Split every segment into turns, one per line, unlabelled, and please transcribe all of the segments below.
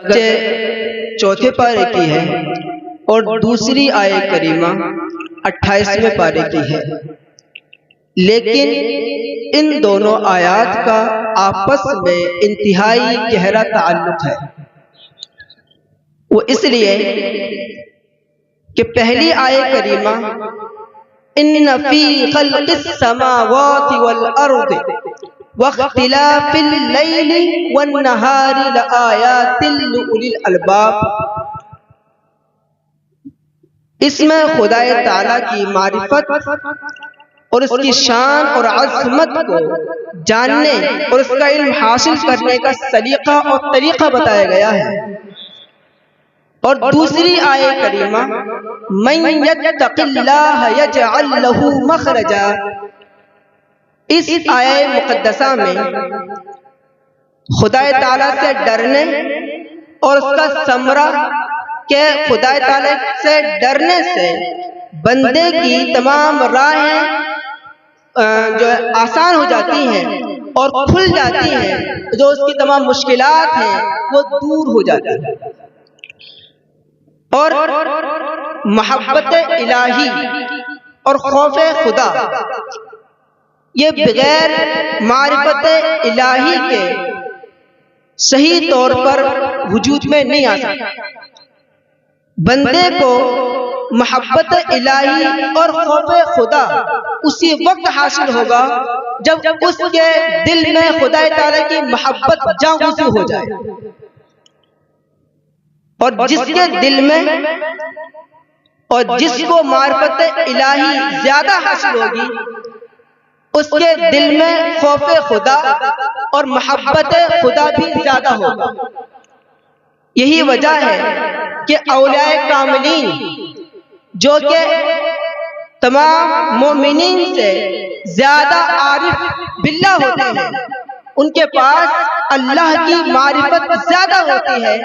اگرچہ چوتھے پارے کی ہے اور دوسری آیت کریمہ 28ویں پارے کی ہے، لیکن ان دونوں آیات کا آپس میں انتہائی گہرا تعلق ہے۔ وہ اس لیے کہ پہلی آیت کریمہ ان فی خلق السماوات والارض واختلاف اللیل والنہار لآیات لأولی الالباب، اس میں خدا تعالیٰ کی معرفت اور اس کی شان اور عظمت کو جاننے اور اس کا علم حاصل کرنے کا سلیقہ اور طریقہ بتایا گیا ہے۔ اور دوسری آیت کریمہ من یتق اللہ یجعل لہ مخرجا، اس آیت مقدسہ میں خدا تعالیٰ سے ڈرنے اور اس کا ثمرہ کہ خدا تعالیٰ سے ڈرنے سے بندے کی تمام راہیں جو آسان ہو جاتی ہیں اور کھل جاتی ہیں، جو اس کی تمام مشکلات ہیں وہ دور ہو جاتی ہیں۔ اور محبت الہی اور خوف خدا یہ بغیر معرفت الہی کے صحیح طور پر وجود میں نہیں آ سکتا۔ بندے کو محبت الہی اور خوف خدا اسی وقت حاصل ہوگا جب اس کے دل میں خدا تعالیٰ کی محبت جاگزی ہو جائے، اور جس کے دل میں اور جس کو معرفت الہی زیادہ حاصل ہوگی اس کے دل میں خوف خدا اور محبت خدا بھی زیادہ ہوگا۔ یہی وجہ ہے کہ اولیاء کاملین جو کہ تمام مومنین سے زیادہ عارف باللہ ہوتے ہیں، ان کے پاس اللہ کی معرفت زیادہ ہوتی ہے،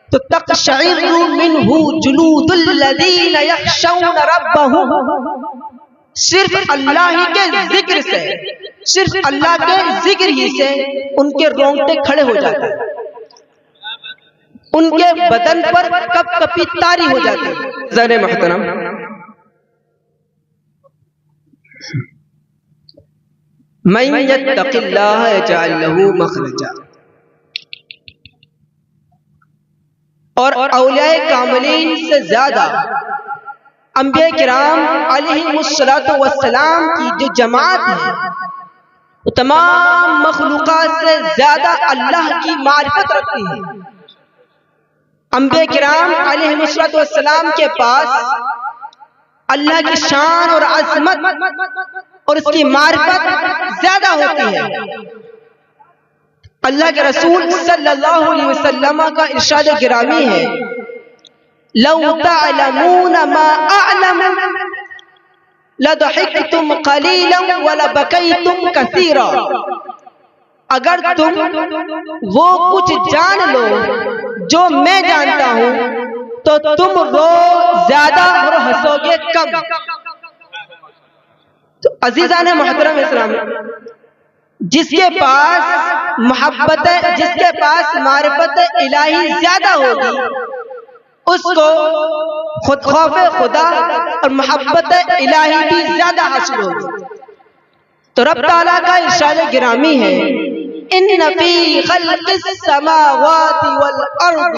تو تقشعر منہ جلود الذین یخشون ربہم، صرف اللہ ہی کے ذکر سے، صرف اللہ کے ذکر ہی سے ان کے رونگٹے کھڑے ہو جاتے ہیں، ان کے بدن پر کپ کپی طاری ہو جاتی ہے۔ ذرا محترم، من یتق اللہ یجعل لہ مخرجا، اور اولیاء کاملین سے زیادہ انبیاء کرام علیہم السلام کی جو جماعت ہے وہ تمام مخلوقات سے زیادہ اللہ کی معرفت رکھتی ہے۔ انبیاء کرام علیہم السلام کے پاس اللہ کی شان اور عظمت اور اس کی معرفت زیادہ ہوتی ہے۔ اللہ کے رسول صلی اللہ علیہ وسلم کا ارشاد گرامی ہے، لو تعلمون ما اعلم لضحکتم قلیلا ولبکیتم کثیرا، اگر تم وہ کچھ جان لو جو میں جانتا ہوں تو تم رو زیادہ اور ہنسو گے کم۔ تو عزیزان محترم اسلام، جس کے پاس محبت، جس کے پاس معرفت الہی زیادہ ہوگی اس کو خوف خدا اور محبت الہی بھی زیادہ حاصل ہوگی۔ تو رب تعالیٰ کا ارشاد گرامی ہے، ان فی خلق السماوات والارض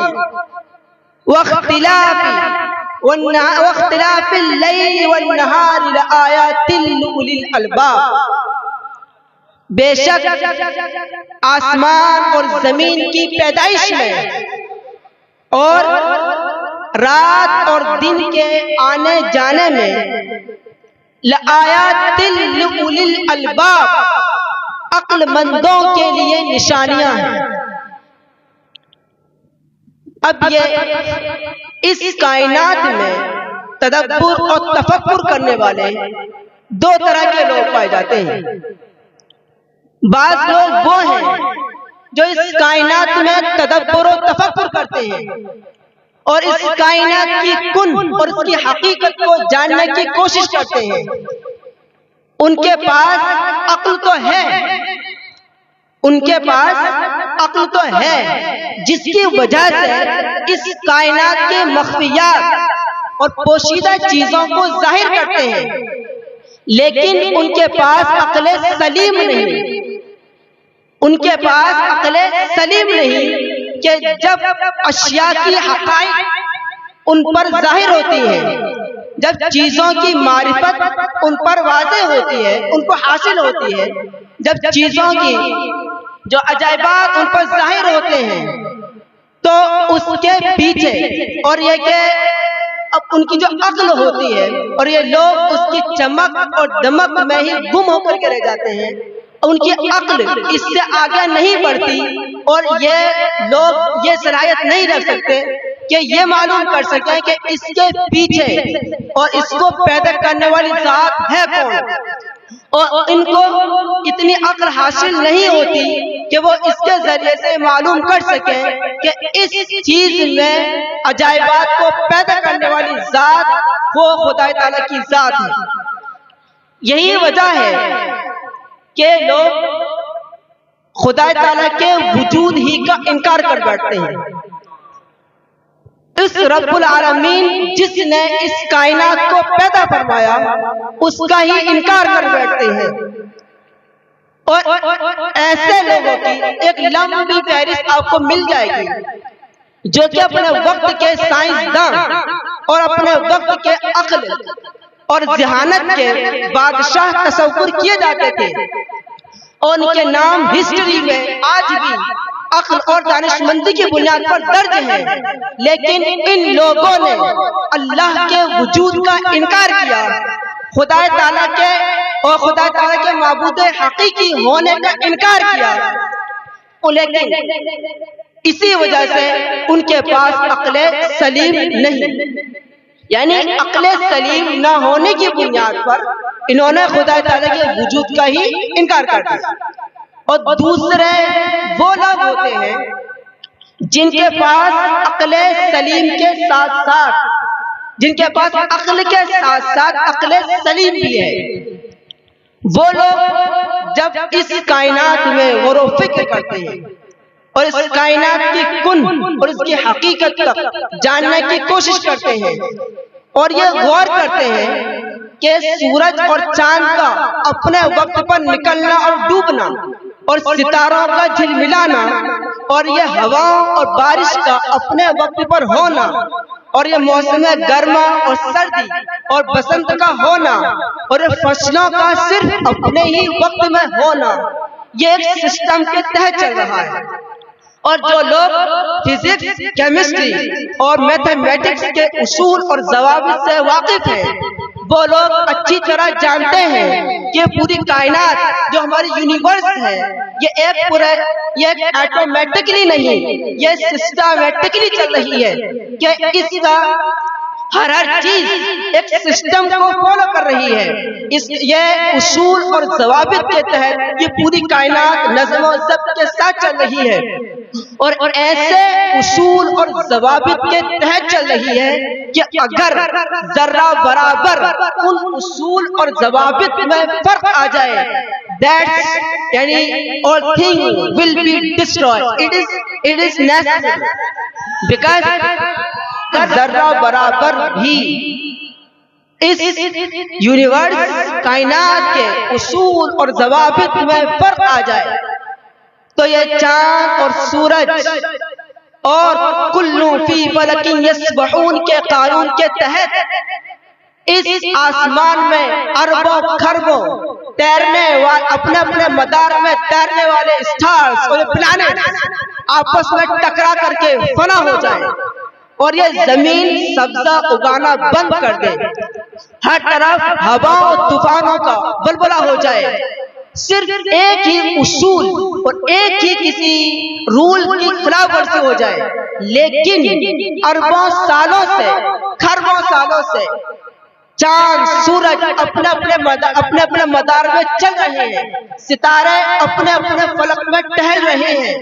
واختلاف اللیل والنہار لآیات لأولی الالباب، بے شک آسمان اور زمین کی پیدائش میں اور رات اور دن کے آنے جانے میں لآیات لأولی الالباب، عقل مندوں کے لیے نشانیاں ہیں۔ اب یہ اس کائنات میں تدبر اور تفکر کرنے والے دو طرح کے لوگ پائے جاتے ہیں۔ بعض لوگ وہ ہیں جو اس کائنات میں تدبر و تفکر کرتے ہیں اور اس کائنات کی کن اور اس کی حقیقت کو جاننے کی کوشش کرتے ہیں۔ ان کے پاس عقل تو ہے ان کے پاس عقل تو ہے جس کی وجہ سے اس کائنات کے مخفیات اور پوشیدہ چیزوں کو ظاہر کرتے ہیں، لیکن ان کے پاس عقل سلیم نہیں، ان کے پاس عقل سلیم نہیں کہ جب اشیاء کی حقائق ان پر ظاہر ہوتی ہے، جب چیزوں کی معرفت ان پر واضح ہوتی ہے، ان کو حاصل ہوتی ہے، جب چیزوں کی جو عجائبات ان پر ظاہر ہوتے ہیں، تو اس کے پیچھے اور یہ کہ اب ان کی جو عقل ہوتی ہے اور یہ لوگ اس کی چمک اور دمک میں ہی گم ہو کر کے رہ جاتے ہیں، ان کی عقل اس سے آگے نہیں بڑھتی اور یہ لوگ یہ صلاحیت نہیں رکھ سکتے کہ یہ معلوم کر سکیں کہ اس کے پیچھے اور اس کو پیدا کرنے والی ذات ہے کون، اور ان کو اتنی عقل حاصل نہیں ہوتی کہ وہ اس کے ذریعے سے معلوم کر سکیں کہ اس چیز میں عجائبات کو پیدا کرنے والی ذات وہ خدا تعالیٰ کی ذات ہے۔ یہی وجہ ہے کہ لوگ خدا تعالیٰ کے وجود ہی کا انکار کر بیٹھتے ہیں۔ اس رب العالمین جس نے اس کائنات کو پیدا فرمایا اس کا ہی انکار کر بیٹھتے ہیں، اور ایسے لوگوں کی ایک لمبی فہرست آپ کو مل جائے گی جو کہ اپنے وقت کے سائنسداں اور اپنے وقت کے عقل اور ذہانت کے بادشاہ تصور کیے جاتے تھے، اور ان کے نام ہسٹری میں آج بھی عقل اور دانشمندی کی بنیاد پر درج ہیں، لیکن ان لوگوں نے اللہ کے وجود کا انکار کیا، خدا تعالیٰ کے اور خدا تعالیٰ کے معبود حقیقی ہونے کا انکار کیا، لیکن اسی وجہ سے ان کے پاس عقل سلیم نہیں، یعنی عقل سلیم نہ ہونے کی بنیاد پر انہوں نے خدا تعالیٰ کے وجود کا ہی انکار کر دیا۔ اور دوسرے وہ لوگ ہوتے ہیں جن کے پاس عقل سلیم کے ساتھ ساتھ جن کے پاس عقل کے ساتھ ساتھ عقل سلیم بھی ہے، وہ لوگ جب اس کائنات میں غور و فکر کرتے ہیں اور اس کائنات کی کن اور اس کی حقیقت تک جاننے کی کوشش کرتے ہیں اور یہ غور کرتے ہیں کہ سورج اور چاند کا اپنے وقت پر نکلنا اور ڈوبنا اور ستاروں کا جھلملانا اور یہ ہواؤں اور بارش کا اپنے وقت پر ہونا اور یہ موسم گرما اور سردی اور بسنت کا ہونا اور یہ فصلوں کا صرف اپنے ہی وقت میں ہونا، یہ ایک سسٹم کے تحت چل رہا ہے۔ اور جو لوگ فزکس، کیمسٹری اور میتھمیٹکس کے اصول اور ضوابط سے واقف ہیں وہ لوگ اچھی طرح جانتے ہیں کہ پوری کائنات جو ہماری یونیورس ہے یہ ایک ایٹومیٹکلی نہیں، یہ سسٹمیٹکلی چل رہی ہے کہ اس کا ہر چیز ایک سسٹم کو فالو کر رہی ہے، یہ اصول اور ضوابط کے تحت یہ پوری کائنات نظم و ضبط کے ساتھ چل رہی ہے، اور ایسے اصول اور ضوابط کے تحت چل رہی ہے کہ اگر ذرہ برابر ان اصول اور ضوابط میں فرق آ جائے یعنی all things will be destroyed. It is necessary because ذرہ برابر بھی اس یونیورس کائنات کے اصول اور ضوابط میں فرق آ جائے تو یہ چاند اور سورج اور کلو فی فلک یسبحون کے قانون کے تحت اس آسمان میں اربوں خربوں تیرنے والے اپنے اپنے مدار میں تیرنے والے اسٹارز اور پلانٹس آپس میں ٹکرا کر کے فنا ہو جائیں اور یہ زمین سبزہ اگانا بند کر دے، ہر طرف ہواؤں اور طوفانوں کا بلبلہ ہو جائے، صرف ایک ہی اصول اور ایک ہی کسی رول کی خلاف ورزی ہو جائے، لیکن اربوں سالوں سے خربوں سالوں سے چاند سورج اپنے اپنے مدار میں چل رہے ہیں، ستارے اپنے اپنے فلک میں ٹہل رہے ہیں،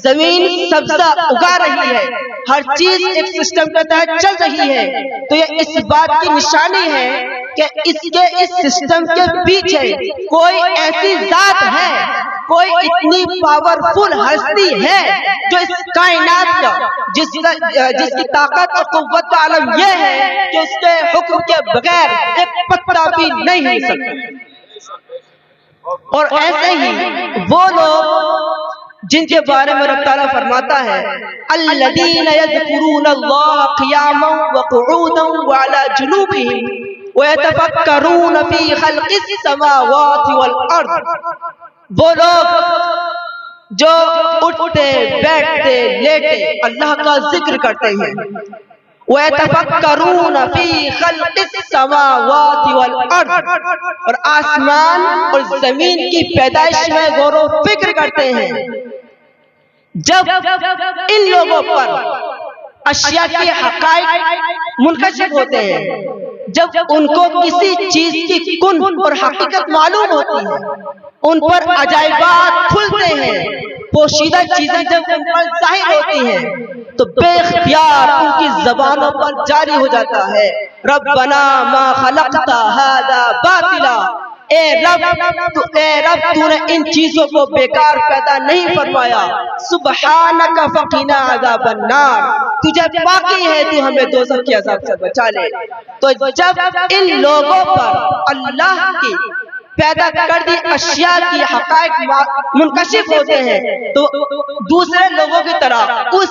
زمین سبزہ اگا رہی ہے، ہر چیز ایک سسٹم کے تحت چل رہی ہے، تو یہ اس بات کی نشانی ہے کہ اس سسٹم کے پیچھے کوئی ایسی ذات ہے کوئی اتنی پاورفل ہستی ہے جو اس کائنات کا جس کی طاقت اور قوت کا عالم یہ ہے کہ اس کے حکم کے بغیر ایک پتا بھی نہیں ہل سکتا۔ اور ایسے ہی وہ لوگ جن کے بارے میں رب تعالیٰ فرماتا ہے الذین یذکرون اللہ قیاما وقعودا وعلی جنوبہم وَيَتَفَكَّرُونَ فِي خَلْقِ السَّمَاوَاتِ وَالْأَرْضِ، وہ لوگ جو اٹھتے بیٹھتے لیٹے اللہ کا ذکر کرتے ہیں، وَيَتَفَكَّرُونَ فِي خَلْقِ السَّمَاوَاتِ وَالْأَرْضِ، اور آسمان اور زمین کی پیدائش میں غور و فکر کرتے ہیں۔ جب ان لوگوں پر اشیاء کے حقائق منکشف ہوتے ہیں، جب ان کو کسی چیز کی کن اور حقیقت معلوم ہوتی ہے، ان پر عجائبات کھلتے ہیں، پوشیدہ چیزیں جب ان پر ظاہر ہوتی ہیں تو بے اختیار ان کی زبانوں پر جاری ہو جاتا ہے ربنا ما خلقت ھذا باطلا، اے رب تو نے ان چیزوں کو بیکار پیدا نہیں فرمایا، سبحانک فقنا عذاب النار، تجھے پاکی ہے تو ہمیں دوزخ کے عذاب سے بچا لے۔ تو جب ان لوگوں پر اللہ کی پیدا کر دی اشیاء کی حقائق منکشف ہوتے ہیں تو دوسرے لوگوں کی طرح اس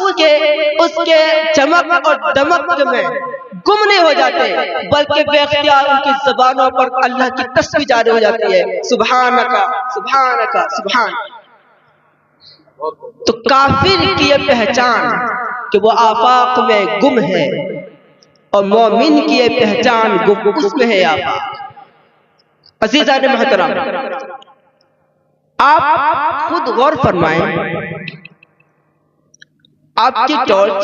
کے چمک اور دمک میں گم نہیں ہو جاتے، بلکہ بے اختیار ان کی زبانوں پر اللہ کی تسبیح جاری ہو جاتی ہے، سبحانک سبحانک سبحان۔ تو کافر کی یہ پہچان کہ وہ آفاق میں گم ہے، اور مومن کی یہ پہچان گم اس میں ہے آفاق۔ عزیزان محترم، آپ خود غور فرمائیں، آپ کی ٹارچ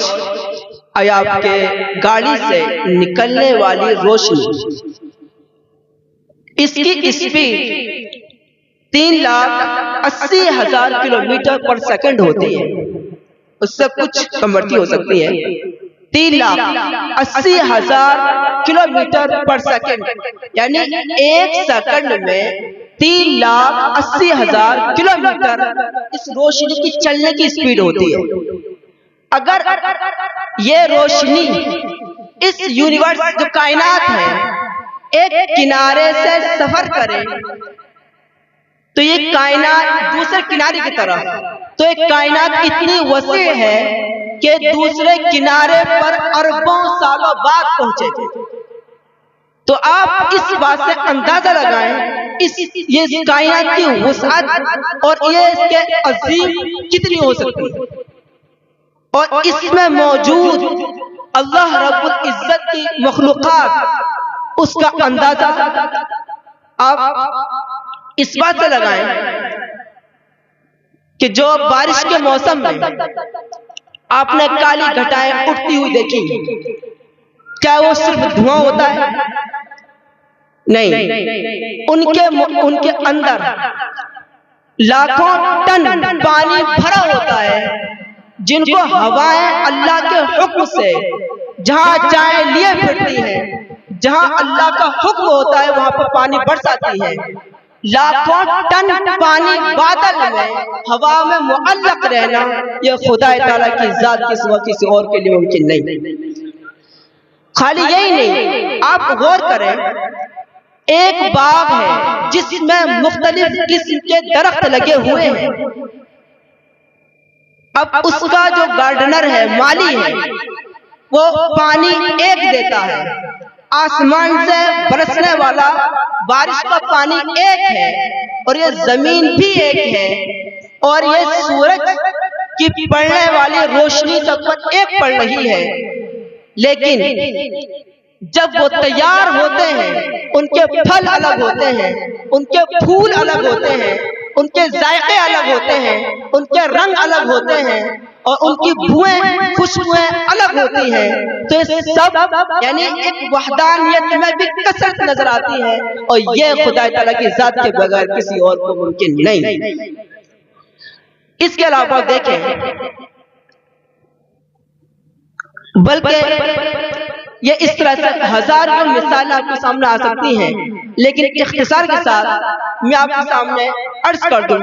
یا آپ کے گاڑی سے نکلنے والی روشنی، اس کی اسپیڈ 3,80,000 کلومیٹر پر سیکنڈ ہوتی ہے، اس سے کچھ کم بڑھتی ہو سکتی ہے، 3,80,000 کلومیٹر پر سیکنڈ، یعنی ایک سیکنڈ میں 3,80,000 کلومیٹر اس روشنی کی چلنے کی اسپیڈ ہوتی ہے۔ اگر یہ روشنی اس یونیورس جو کائنات ہے ایک کنارے سے سفر کرے تو یہ کائنات دوسرے کنارے کی طرف، تو ایک کائنات اتنی وسیع ہے کہ دوسرے کنارے پر اربوں سالوں بعد پہنچے گے۔ تو آپ اس بات سے اندازہ لگائیں یہ کائنات کی وسعت اور یہ اس کے عظیم کتنی ہو سکتی ہے، اور اس میں موجود اللہ رب العزت کی مخلوقات، اس کا اندازہ آپ اس بات سے لگائیں کہ جو بارش کے موسم میں آپ نے کالی گھٹائیں اٹھتی ہوئی دیکھی، کیا وہ صرف دھواں ہوتا ہے؟ نہیں، ان کے اندر لاکھوں ٹن پانی بھرا ہوتا ہے، جن کو ہوائیں اللہ کے حکم سے جہاں چاہے لیے پھرتی ہیں، جہاں اللہ کا حکم ہوتا ہے وہاں پر پانی برساتی ہے۔ لاکھوں ٹن پانی بادل میں ہوا میں معلق رہنا یہ خدا تعالیٰ کی ذات کے سوا کسی اور کے لیے ممکن نہیں۔ خالی یہی نہیں، آپ غور کریں، ایک باغ ہے جس میں مختلف قسم کے درخت لگے ہوئے ہیں، اب اس کا جو گارڈنر ہے، مالی ہے، وہ پانی ایک دیتا ہے، آسمان سے برسنے والا بارش کا پانی ایک ہے، اور یہ زمین بھی ایک ہے، اور یہ سورج کی پڑنے والی روشنی سب پر ایک پڑ رہی ہے، لیکن جب وہ تیار ہوتے ہیں ان کے پھل الگ ہوتے ہیں، ان کے پھول الگ ہوتے ہیں، ان کے ذائقے الگ ہوتے ہیں، ان کے رنگ الگ ہوتے ہیں، اور ان کی بوئیں خوشبوئیں الگ ہوتی ہیں، تو یہ سب یعنی ایک وحدانیت میں بھی کثرت نظر آتی ہے، اور یہ خدا تعالیٰ کی ذات کے بغیر کسی اور کو ممکن نہیں۔ اس کے علاوہ دیکھیں، بلکہ یہ اس طرح سے ہزاروں مثالیں آپ کے سامنے آ سکتی ہیں، لیکن اختصار کے ساتھ میں آپ کے سامنے عرض کر دوں،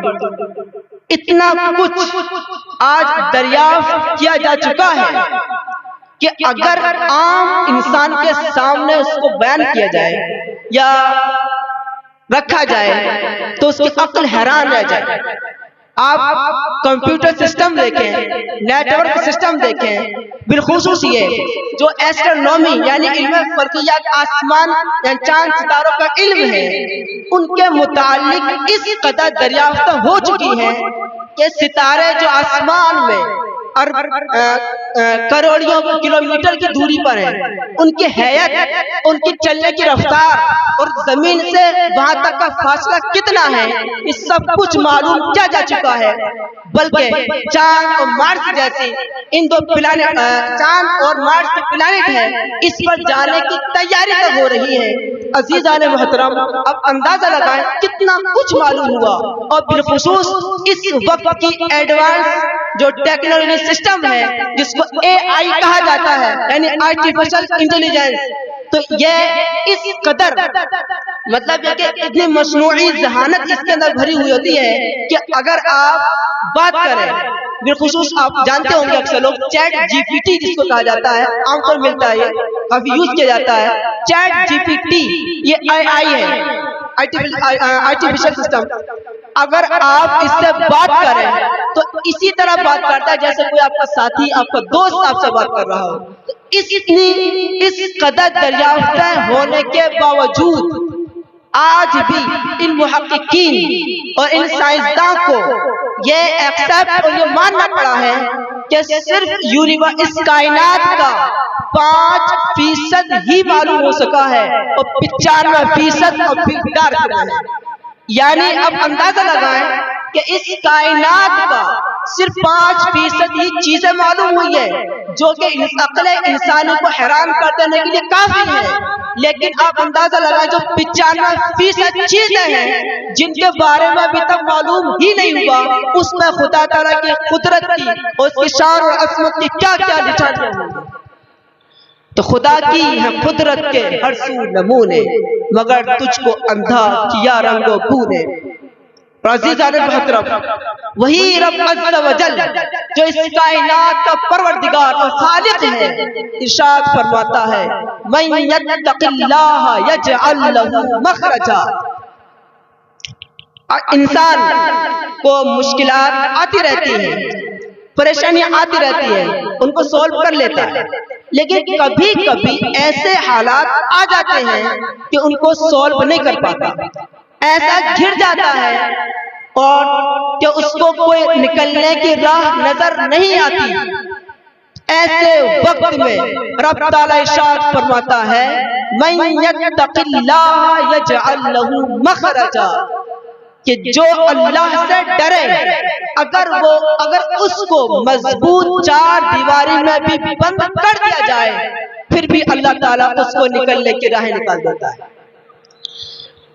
اتنا کچھ آج دریافت کیا جا چکا ہے کہ اگر عام انسان کے سامنے اس کو بیان کیا جائے یا رکھا جائے تو اس کی عقل حیران رہ جائے۔ آپ کمپیوٹر سسٹم دیکھیں، نیٹ ورک سسٹم دیکھیں، بالخصوص یہ جو ایسٹرونومی یعنی علم فلکیات، آسمان یعنی چاند ستاروں کا علم ہے، ان کے متعلق اس قدر دریافت ہو چکی ہے کہ ستارے جو آسمان میں کروڑیوں کلومیٹر کی دوری پر ہیں، ان کی حیت، ان کی چلنے کی رفتار اور زمین سے وہاں تک کا فاصلہ کتنا ہے، یہ سب کچھ معلوم کیا جا چکا ہے۔ بلکہ چاند اور مارس جیسی ان دو پلانٹ، چاند اور مارس کے پلانٹ ہیں، اس پر جانے کی تیاری ہو رہی ہے۔ عزیزان محترم، اب اندازہ لگائیں کتنا کچھ معلوم ہوا، اور بالخصوص اس وقت کی ایڈوانس جو ٹیکنالوجی سسٹم ہے جس کو اے آئی کہا جاتا ہے، یعنی آرٹیفیشل انٹیلیجنس، تو یہ اس قدر مطلب یہ کہ اتنی مصنوعی ذہانت اس کے اندر بھری ہوئی ہوتی ہے کہ اگر آپ بات کریں، بالخصوص آپ جانتے ہوں گے اکثر لوگ چیٹ جی پی ٹی جس کو کہا جاتا ہے، عام طور ملتا ہے، یہ کافی یوز کیا جاتا ہے، چیٹ جی پی ٹی یہ اے آئی ہے، آرٹیفیشل سسٹم۔ اگر آپ اس سے بات کریں تو اسی طرح بات کرتا ہے جیسے کوئی آپ کا ساتھی، آپ کا دوست آپ سے بات کر رہا ہو۔ اس قدر دریافتیں ہونے کے باوجود آج بھی ان محققین اور ان سائنسداں کو یہ ایکسپٹ اور یہ ماننا پڑا ہے کہ صرف اس کائنات کا 5% ہی معلوم ہو سکا ہے اور 95% اب بھی ڈارک ہے۔ یعنی اب اندازہ لگائیں کہ اس کائنات کا صرف 5% ہی چیزیں معلوم ہوئی ہے، جو کہ عقل انسانی کو حیران کر دینے کے لیے کافی ہے۔ لیکن آپ اندازہ لگائیں جو 95% چیزیں ہیں جن کے بارے میں ابھی تک معلوم ہی نہیں ہوا، اس میں خدا تعالیٰ کی قدرت کی اور اس کی شان اور عظمت کی کیا کیا نشانیاں ہیں۔ تو خدا کی ہے قدرت کے ہر سو نمونے، مگر تجھ کو اندھا کیا رنگ و بو نے۔ عزیزان محترم، وہی رب عز و جل جو اس کائنات کا پروردگار اور خالق ہے، ارشاد فرماتا ہے مَن یتق اللہ یجعل لہ مخرجا۔ انسان کو مشکلات آتی رہتی ہیں، پریشانیاں آتی رہتی ہیں، ان کو سولو کر لیتا ہے، لیکن کبھی کبھی ایسے حالات آ جاتے ہیں کہ ان کو سولو نہیں کر پاتا، ایسا گھر جاتا ہے اور کہ اس کو کوئی نکلنے کی راہ نظر نہیں آتی۔ ایسے وقت میں رب تعالیٰ ارشاد فرماتا ہے مَن یتق اللہ یجعل لہ مخرجا، کہ جو اللہ سے ڈرے، اگر اس کو مضبوط چار دیواری میں بھی بند کر دیا جائے، پھر بھی اللہ تعالیٰ اس کو نکلنے کی راہیں نکال دیتا ہے۔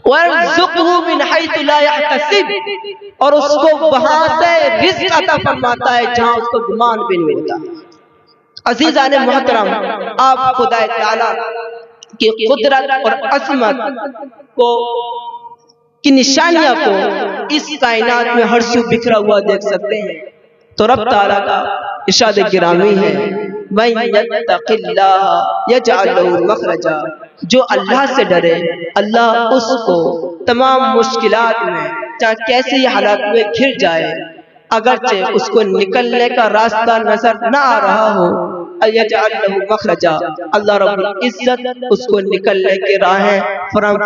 وَيَرْزُقْهُ مِنْ حَيْثُ لَا يَحْتَسِبُ، اور اس کو وہاں سے رزق عطا فرماتا ہے جہاں اس کو گمان بھی نہیں ملتا۔ عزیزان محترم، آپ خدا تعالیٰ کی قدرت اور عظمت کی نشانیاں کو اس کائنات میں ہر سو بکھرا ہوا دیکھ سکتے ہیں۔ تو رب تعالیٰ کا ارشاد گرامی ہے مَن یتق اللہ یجعل لہ مخرجا، جو اللہ سے ڈرے اللہ اس کو تمام مشکلات میں چاہے کیسے ہی حالات میں گھر جائے، اگرچہ اس کو نکلنے کا راستہ نظر نہ آ رہا ہو، یجعل لہ مخرجا، اللہ رب العزت اس کو نکلنے کی راہیں فراہم